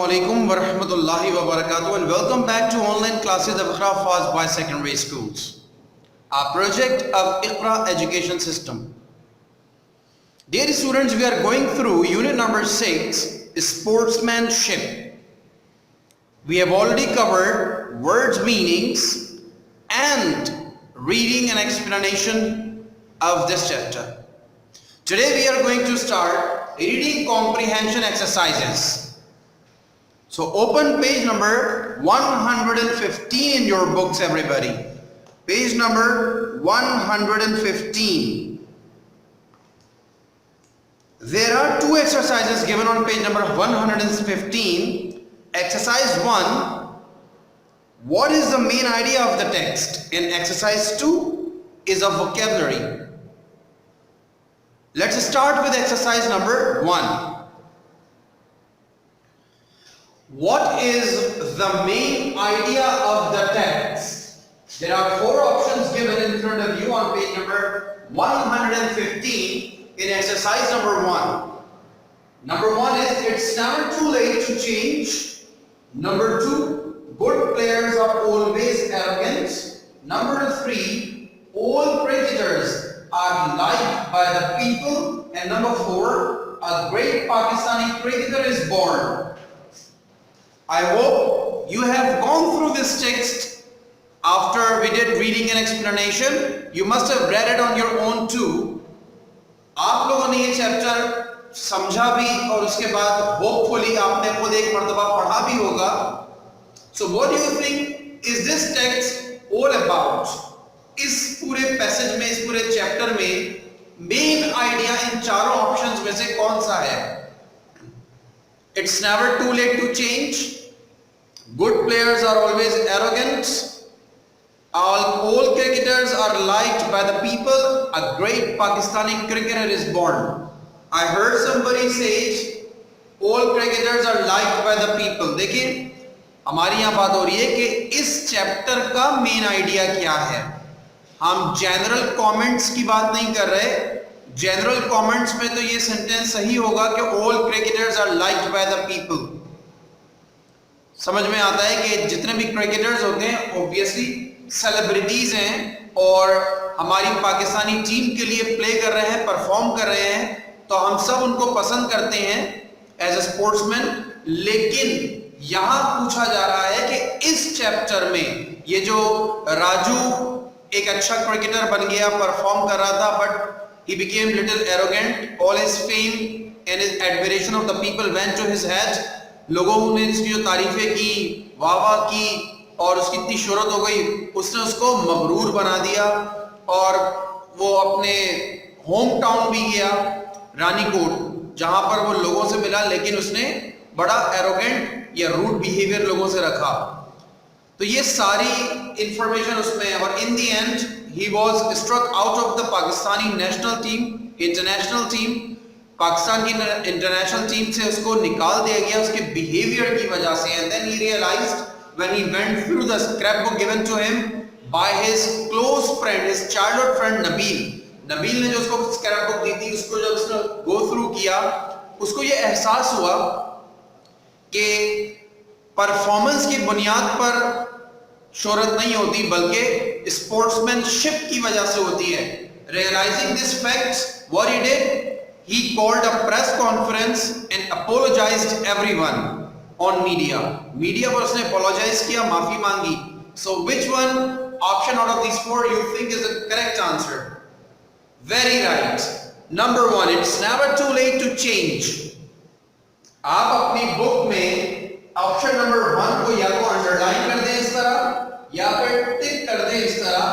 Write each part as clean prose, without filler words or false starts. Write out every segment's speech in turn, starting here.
Assalamualaikum warahmatullahi wabarakatuh and welcome back to online classes of Iqra Fast by Secondary Schools, a project of Iqra Education System. Dear students, we are going through unit number 6, sportsmanship. We have already covered words meanings and reading and explanation of this chapter. Today we are going to start reading comprehension exercises. So open page number 115 in your books, everybody. Page number 115. There are two exercises given on page number 115. Exercise 1. What is the main idea of the text? And exercise 2 is a vocabulary. Let's start with exercise number 1. What is the main idea of the text? There are 4 options given in front of you on page number 115 in exercise number 1. Number 1 is it's never too late to change. Number 2, good players are always arrogant. Number 3, all cricketers are liked by the people. And number 4, a great Pakistani cricketer is born. I hope you have gone through this text after we did reading and explanation. You must have read it on your own too. आप लोगों ने ये chapter समझा भी और उसके बाद hopefully आपने खुद एक मर्तबा पढ़ा भी होगा. So what do you think is this text all about? इस पूरे पैसेज में, इस पूरे चैप्टर में मेन आइडिया इन चारों ऑप्शंस में से कौन सा है? It's never too late to change. Good players are always arrogant. All cricketers are liked by the people. A great Pakistani cricketer is born. I heard somebody say all cricketers are liked by the people. देखिए हमारी यहाँ बात हो रही है कि इस chapter का मेन आइडिया क्या है. हम जनरल कमेंट्स की बात नहीं कर रहे. जनरल कमेंट्स में तो ये सेंटेंस सही होगा कि all cricketers are liked by the people. समझ में आता है कि जितने भी क्रिकेटर्स होते हैं ऑब्वियसली सेलिब्रिटीज हैं और हमारी पाकिस्तानी टीम के लिए प्ले कर रहे हैं, परफॉर्म कर रहे हैं, तो हम सब उनको पसंद करते हैं एज ए स्पोर्ट्समैन. लेकिन यहां पूछा जा रहा है कि इस चैप्टर में ये जो राजू एक अच्छा क्रिकेटर बन गया, परफॉर्म कर रहा था, but he became little arrogant. All his fame and his admiration of the people went to his head. लोगों ने इसकी जो तारीफें की, वाह की और उसकी इतनी शोहरत हो गई, उसने उसको मगरूर बना दिया और वो अपने होम टाउन भी गया रानीकोट, जहां पर वो लोगों से मिला, लेकिन उसने बड़ा एरोगेंट या रूड बिहेवियर लोगों से रखा. तो ये सारी इंफॉर्मेशन उसमें है. और in the end he was struck out of the Pakistani national team, international team. Pakistan की इंटरनेशनल टीम से उसको निकाल दिया गया उसके बिहेवियर की वजह से. And then he realized when he went through the scrapbook given to him by his close friend, his childhood friend Nabil. Nabeel ने जो उसको स्क्रैपबुक दी थी, उसको जब उसने गो थ्रू किया, उसको ये एहसास हुआ कि परफॉर्मेंस की बुनियाद पर शोहरत नहीं होती बल्कि स्पोर्ट्समैनशिप की वजह से होती है. Realizing this fact, what he did, he called a press conference and apologized everyone on media. Media पर उसने apologize किया, माफी मांगी. So which one option out of these 4 you think is the correct answer? Very right. Number 1. It's never too late to change. आप अपनी book में option number 1 को या तो अंडरलाइन कर दें इस तरह या फिर टिक कर दें इस तरह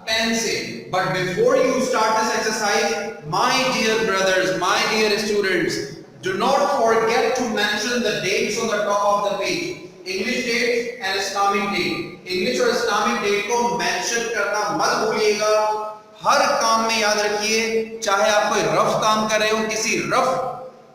पेन से. But before you start this exercise, my dear brothers, my dear students, do not forget to mention the dates on the top of the page. English date and Islamic date. English और Islamic date को mention करना मत भूलिएगा. हर काम में याद रखिए, चाहे आप कोई रफ काम कर रहे हो, किसी रफ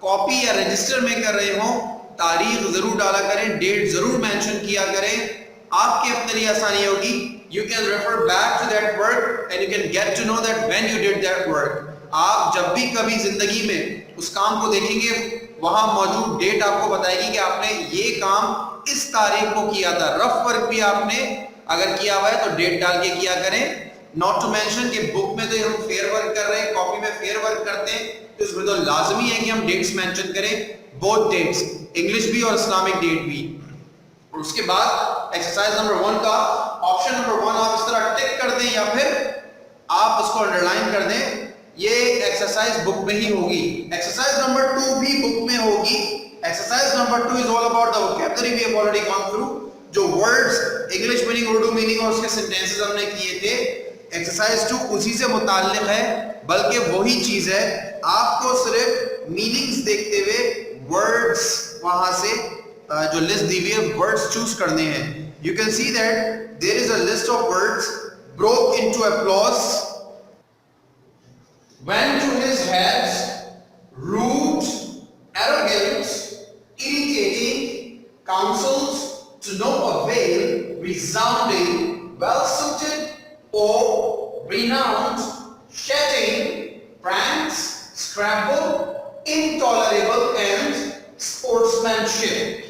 कॉपी या रजिस्टर में कर रहे हो, तारीख जरूर डाला करें, डेट जरूर मेंशन किया करें. आपके अपने लिए आसानी होगी. You can refer back to that work and you can get to know that when you did that work. आप जब भी कभी जिंदगी में उस काम को देखेंगे वहां मौजूद डेट आपको बताएगी कि आपने ये काम इस तारीख को किया था। रफ वर्क भी आपने अगर किया हुआ है तो डेट डाल के किया करें। नॉट टू मेंशन कि बुक में तो हम फेयर वर्क कर रहे हैं, कॉपी में फेयर वर्क करते हैं, तो इसमें तो लाजमी है कि हम डेट्स मेंशन करें, बोथ डेट्स, इंग्लिश भी और इस्लामिक डेट भी। और उसके बाद एक्सरसाइज नंबर 1 का ऑप्शन नंबर 1 आप इस तरह टिक कर दें या फिर आप उसको अंडरलाइन कर दें। ये एक्सरसाइज बुक में ही होगी। एक्सरसाइज नंबर 2 भी बुक में होगी। Exercise number 2 is all about the vocabulary we have already gone through. जो words English meaning, Urdu meaning और उसके सेंटेंसेस हमने किए थे, एक्सरसाइज 2 उसी से मुताल्लिक है, बल्कि वही चीज है। आपको सिर्फ मीनिंग्स देखते हुए वर्ड्स वहां से जो लिस्ट दी हुई है वर्ड्स चूज करने हैं। You can see that there is a list of words broke into applause. Went to his head, rude, arrogant, irritating, counsels to no avail, resounding, well suited, or renowned, shedding, pranks, scrabble, intolerable, and sportsmanship.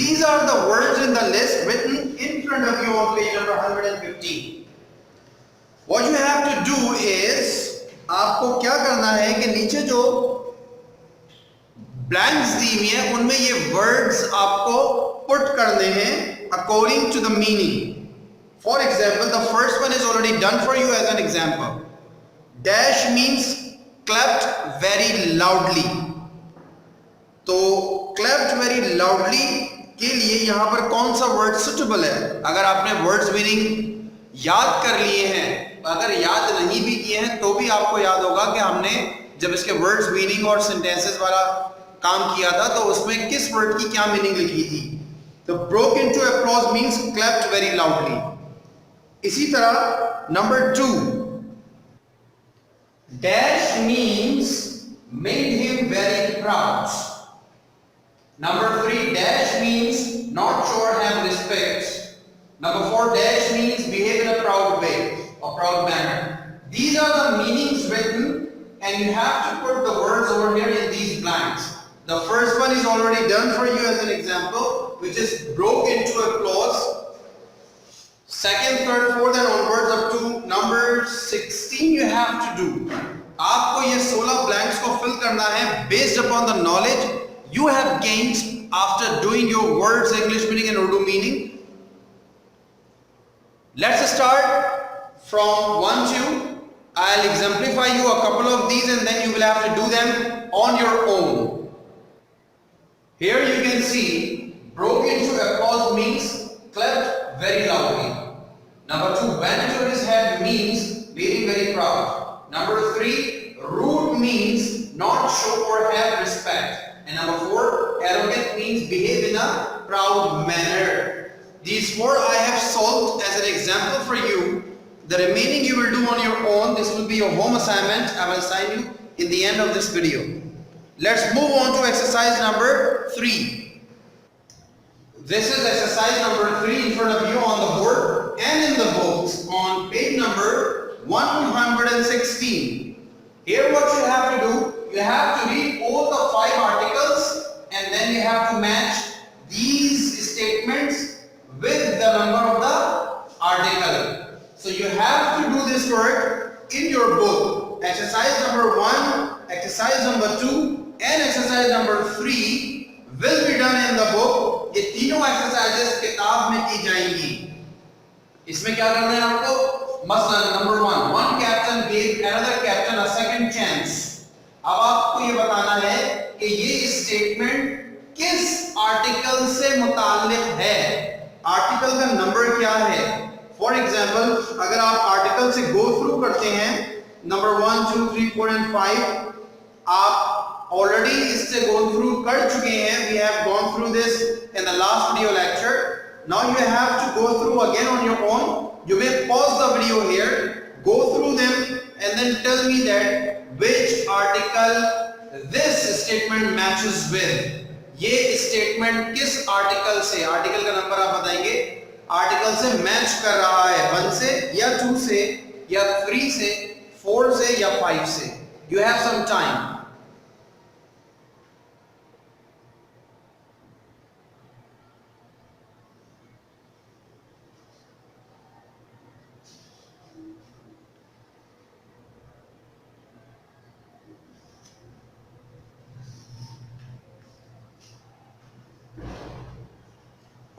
These are the words in the list written in front of you on page number 115. What you have to do is, आपको क्या करना है कि नीचे जो blanks दी हुई है उनमें ये वर्ड्स आपको पुट करने हैं according to the meaning. For example the first one is already done for you as an example. Dash means clapped very loudly. तो क्लैप्ड वेरी लाउडली के लिए यहां पर कौन सा वर्ड सुटेबल है? अगर आपने वर्ड्स मीनिंग याद कर लिए हैं, अगर याद नहीं भी किए हैं तो भी आपको याद होगा कि हमने जब इसके वर्ड्स मीनिंग और सेंटेंसेस वाला काम किया था तो उसमें किस वर्ड की क्या मीनिंग लिखी थी। तो broke into applause means clapped very loudly. इसी तरह number 2, dash means made him very proud. Number 3, dash means not शोर have respect. Number 4, dash means behave in a proud way, a proud manner. These are the meanings written and you have to put the words over here in these blanks. The first one is already done for you as an example, which is broke into applause. Second, third, fourth and onwards up to number 16 you have to do. आपको ये 16 blanks को fill करना है based upon the knowledge you have gained after doing your words English meaning and Urdu meaning. Let's start from 1 to, I'll exemplify you a couple of these and then you will have to do them on your own. Here you can see broke into applause means clapped very loudly. Number 2, went to his head means being very proud. Number 3, rude means not show or have respect. And number 4, arrogant means behave in a proud manner. These 4 I have solved as an example for you. The remaining you will do on your own. This will be your home assignment. I will assign you in the end of this video. Let's move on to exercise number 3. This is exercise number 3 in front of you on the board and in the books on page number 116. Here what you have to do, you have to read all the 5 articles and then you have to match these statements with the number of the article. So you have to do this work in your book. Exercise number 1, exercise number 2 and exercise number 3 will be done in the book. ये तीनों exercises किताब में की जाएंगी। इसमें क्या करना है आपको? मसलन number 1, one captain gave another captain a second chance. अब आपको ये बताना है कि ये स्टेटमेंट किस आर्टिकल से मुताल्लिक है, आर्टिकल का नंबर क्या है। फॉर एग्जाम्पल अगर आप आर्टिकल से गो थ्रू करते हैं नंबर 1, 2, 3, 4 and 5, आप ऑलरेडी इससे गो थ्रू कर चुके हैं। We have gone through this in the last video lecture. Now you have to go through again on your own. You may pause the video here, go through them and then tell me that which article this statement matches with. ये statement किस article से, article का number आप बताएंगे, article से match कर रहा है, 1 से या 2 से या 3 से, 4 से या 5 से। You have some time.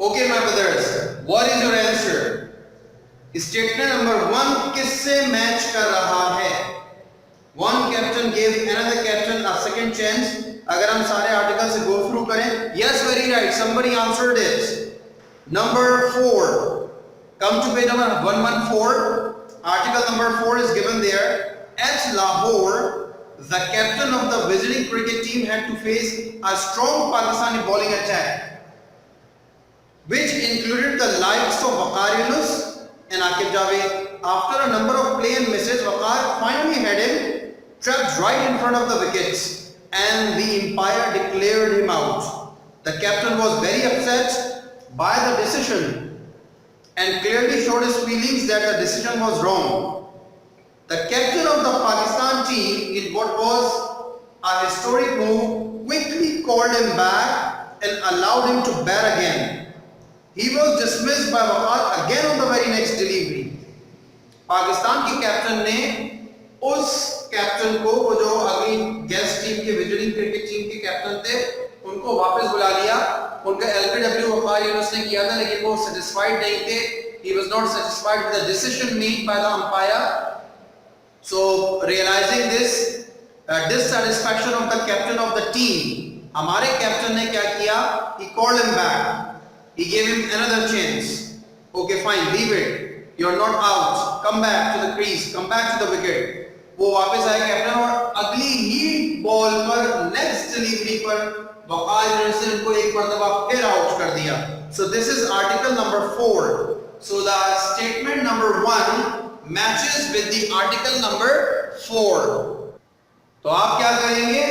Okay, my brothers, what is your answer? Statement number 1 किससे मैच कर रहा है? One captain gave another captain a second chance. अगर हम सारे आर्टिकल से go through करें, yes, very right, somebody answered it. Number 4, come to page number 114. Article number 4 is given there. At Lahore, the captain of the visiting cricket team had to face a strong Pakistani bowling attack, which included the likes of Waqar Yunus and Aqib Javed. After a number of play and misses, Waqar finally had him trapped right in front of the wickets, and the umpire declared him out. The captain was very upset by the decision and clearly showed his feelings that the decision was wrong. The captain of the Pakistan team, in what was a historic move, quickly called him back and allowed him to bat again. He was dismissed by Waqar again on the very next delivery. Pakistan की captain ने उस captain को, वो जो अगली guest team के visiting cricket team के captain थे, उनको वापस बुला लिया. उनका एलबीडब्ल्यू वक़ार यूनुस ने किया था, लेकिन वो सेटिस्फाइड नहीं थे. He was not satisfied with the decision made by the umpire. So realizing this dissatisfaction of the captain of the team, हमारे कैप्टन ने क्या किया? He called him back. He gave him another chance. Okay, fine, leave it. You're not out. Come back to the crease. Come back to the wicket. वो वापस आए captain, और अगली ही ball पर, नेक्स्ट डिलीवरी पर वक़ार यूनुस ने उनको एक मरतबा फिर आउट कर दिया. So this is article number 4. So the statement number 1 matches with the article number 4. तो आप क्या करेंगे?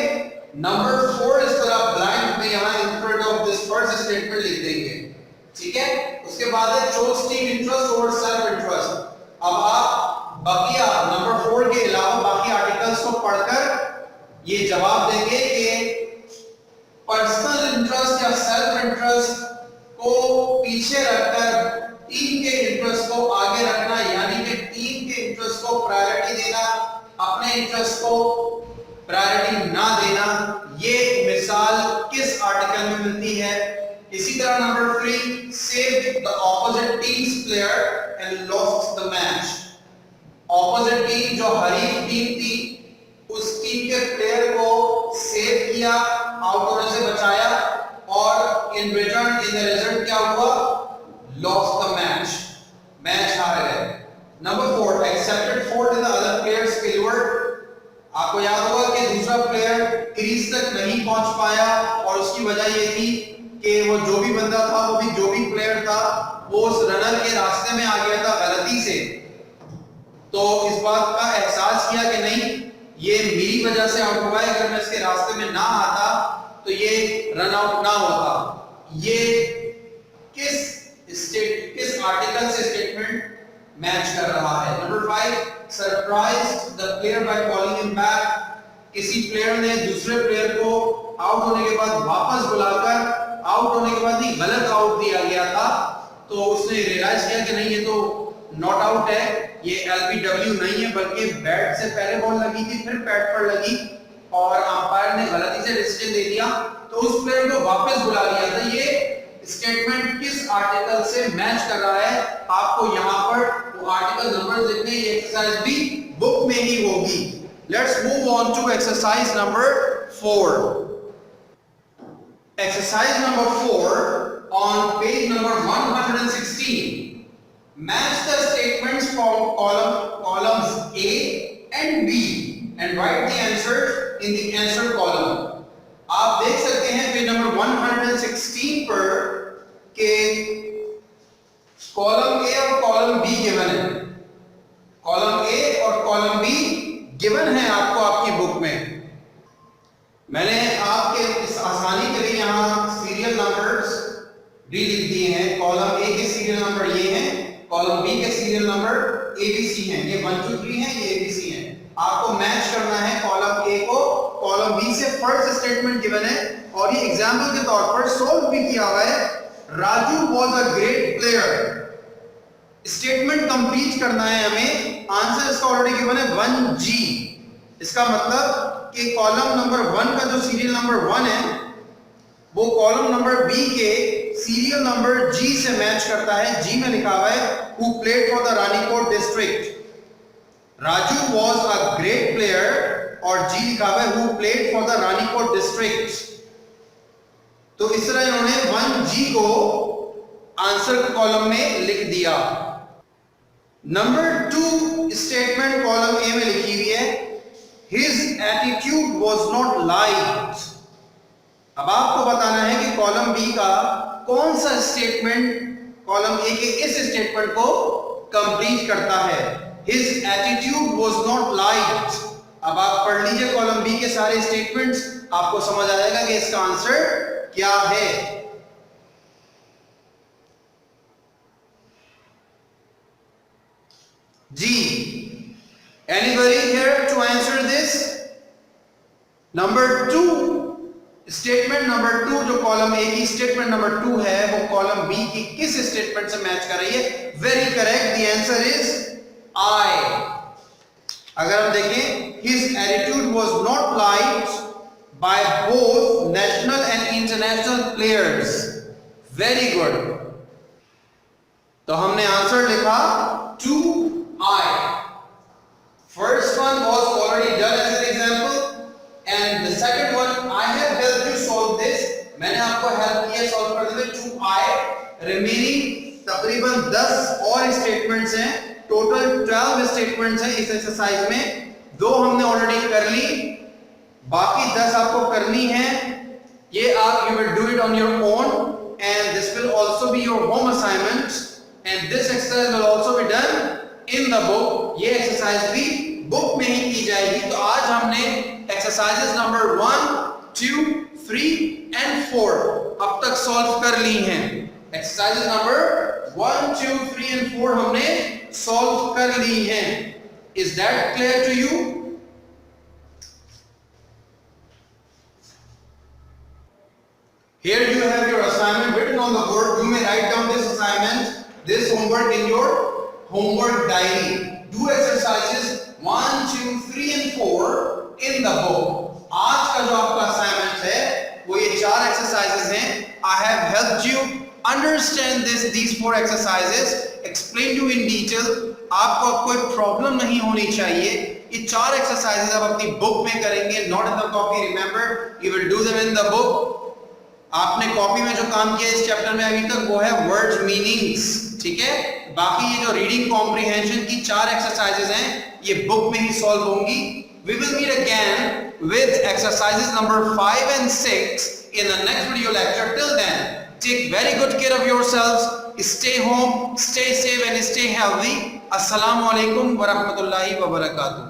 Number 4 इस तरह ब्लैंक में यहाँ in front of this first statement लिख देंगे. ठीक है? उसके बाद है chose team interest over self interest. अब आप बाकिया नंबर 4 के अलावा बाकी आर्टिकल्स को पढ़कर ये जवाब देंगे कि पर्सनल इंटरेस्ट या सेल्फ इंटरेस्ट को पीछे रखकर टीम के इंटरेस्ट को आगे रखना, यानी कि टीम के इंटरेस्ट को प्रायोरिटी देना, अपने इंटरेस्ट को प्रायोरिटी ना देना, ये मिसाल किस आर्टिकल में मिलती है? इसी तरह number 3, saved the opposite team's player and lost the match. Opposite team, जो हरीफ टीम थी, उस टीम के प्लेयर को सेव किया, आउट होने से बचाया, और in return in the result क्या हुआ? लॉस्ट द मैच, मैच हार गए. Number 4, accepted fault in the other players failure. आपको याद होगा कि दूसरा प्लेयर क्रीज तक नहीं पहुंच पाया, और उसकी वजह ये थी कि वो जो भी बंदा था, वो भी जो भी प्लेयर था, वो उस रनर के रास्ते में आ गया था गलती से. तो इस बात का एहसास किया कि नहीं, ये मेरी वजह से आउट हुआ है, अगर मैं इसके रास्ते में ना आता तो ये रन आउट ना होता. ये किस आर्टिकल से स्टेटमेंट मैच कर रहा है? Number 5, surprised the player by calling him back. किसी प्लेयर ने दूसरे प्लेयर को आउट होने के बाद वापस बुलाकर, आउट होने के बाद ही गलत आउट दिया गया था, तो उसने रियलाइज किया कि नहीं, ये तो नॉट आउट है, ये एलबीडब्ल्यू नहीं है, बल्कि बैट से पहले बॉल लगी थी, फिर पैड पर लगी, और अंपायर ने गलती से डिसीजन दे दिया, तो उस प्लेयर को वापस बुला लिया था. ये स्टेटमेंट किस आर्टिकल से मैच कर रहा है? आपको यहाँ पर वो आर्टिकल नंबर लिखने, ये एक्सरसाइज भी बुक में ही होगी. Let's move on to exercise number 4. Exercise number 4 on page number 116. Match the statements from columns A and B and write the answers in the answer column. आप देख सकते हैं पेज नंबर 116 पर के कॉलम A और column B given है. Column A और column B given है आपको आपकी बुक में. मैंने आपके इस आसानी के लिए यहाँ सीरियल नंबर्स भी लिख दिए हैं. कॉलम A के सीरियल नंबर ये हैं, कॉलम बी के सीरियल नंबर ABC हैं. ये 1 2 3 हैं, ये ABC हैं. आपको मैच करना है कॉलम A को कॉलम B से. फर्स्ट स्टेटमेंट गिवन है, और ये एग्जांपल के तौर पर सोल्व भी किया हुआ है. Raju was a great player. Statement complete करना है हमें. आंसर इसका ऑलरेडी गिवन है 1G. इसका मतलब कि कॉलम नंबर 1 का जो सीरियल नंबर 1 है, वो कॉलम नंबर B के सीरियल सीरियल नंबर जी से मैच करता है। जी में लिखा हुआ है who played for the Ranikot district. Raju was a great player और जी लिखा हुआ है who played for the Ranikot district. तो इस तरह इन्होंने 1G को आंसर कॉलम में लिख दिया। नंबर 2 स्टेटमेंट कॉलम ए में लिखी हुई है his attitude was not liked. अब आपको बताना है कि कॉलम बी का कौन सा स्टेटमेंट कॉलम ए के इस स्टेटमेंट को कंप्लीट करता है। His attitude was not liked. अब आप पढ़ लीजिए कॉलम बी के सारे स्टेटमेंट्स, आपको समझ आ जाएगा कि इसका आंसर क्या है। जी, anybody here to answer this? Number 2 statement number 2 जो कॉलम ए की स्टेटमेंट नंबर 2 है वो कॉलम बी की किस स्टेटमेंट से मैच कर रही है? Very correct, the answer is I. अगर हम देखें his attitude was not liked by both national and international players. Very good. तो हमने आंसर लिखा 2I। First one was already done as an example and the second one I have helped you solve this। मैंने आपको help किया solve करने में 2I। Remaining तकरीबन 10 और स्टेटमेंट्स हैं, टोटल 12 स्टेटमेंट्स हैं इस एक्सरसाइज में। 2 हमने ऑलरेडी कर ली, बाकी 10 आपको करनी है। ये आप you will do it on your own and this will also be your home assignment and this exercise will also be done in the book. ये एक्सरसाइज भी बुक में ही की जाएगी। तो आज हमने एक्सरसाइजेस नंबर 1, 2, 3 एंड 4 अब तक सॉल्व कर ली हैं। एक्सरसाइजेस नंबर 1, 2, 3 एंड 4 हमने सॉल्व कर ली हैं। Is that clear to you? Here you have your assignment written on the board. You may write down this assignment, this homework in your homework diary. Do exercises 1, 2, 3 and 4 in the book। आज का जो आपका assignment है वो ये 4 exercises हैं। I have helped you understand these 4 exercises, explain you in detail। आपको कोई प्रॉब्लम नहीं होनी चाहिए। ये 4 एक्सरसाइजेस आप अपनी बुक में करेंगे, not in the copy। Remember, you will do them in the book। आपने कॉपी में जो काम किया इस चैप्टर में अभी तक वो है वर्ड्स मीनिंग्स, ठीक है। बाकी ये जो रीडिंग कॉम्प्रिहेंशन की 4 एक्सरसाइजेस हैं ये बुक में ही सॉल्व होंगी। We will meet again with exercises number 5 and 6 in the next video lecture. Till then, take very good care of yourselves. Stay home, stay safe and stay healthy. Assalamu alaikum wa rahmatullahi wa barakatuh.